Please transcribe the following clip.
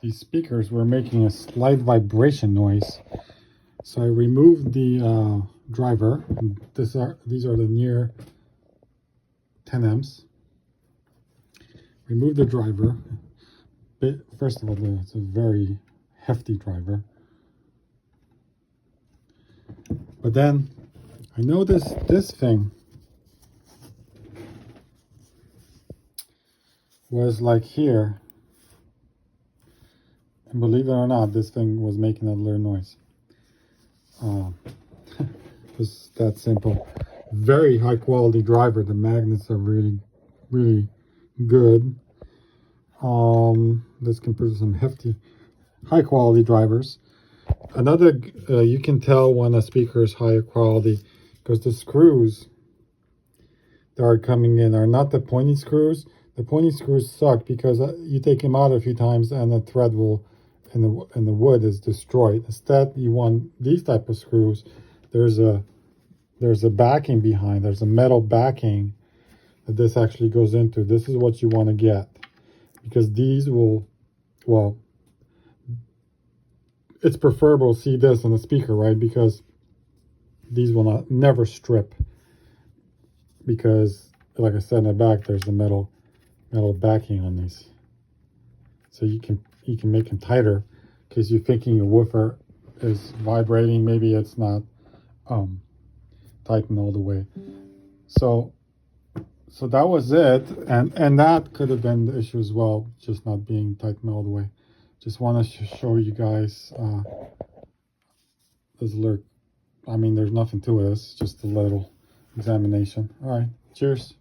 these speakers were making a slight vibration noise. So I removed the driver. These are the near 10 amps. Remove the driver. First of all, it's a very hefty driver. But then I noticed this thing was like here. And believe it or not, this thing was making a little noise. It was that simple. Very high quality driver. The magnets are really, really good. This can produce some hefty, high quality drivers. Another, you can tell when a speaker is high quality because the screws that are coming in are not the pointy screws. The pointy screws suck because you take them out a few times and the thread will in the wood is destroyed. Instead, you want these type of screws. There's a backing behind. There's a metal backing that this actually goes into. This is what you want to get, because these will, well, it's preferable to see this on the speaker, right? Because these will never strip, because like I said in the back, there's the metal backing on these. So you can make them tighter, because you're thinking your woofer is vibrating. Maybe it's not tightened all the way. So that was it, and that could have been the issue as well, just not being tightened all the way. Just want to show you guys this alert. I mean, there's nothing to it. It's just a little examination. All right, cheers.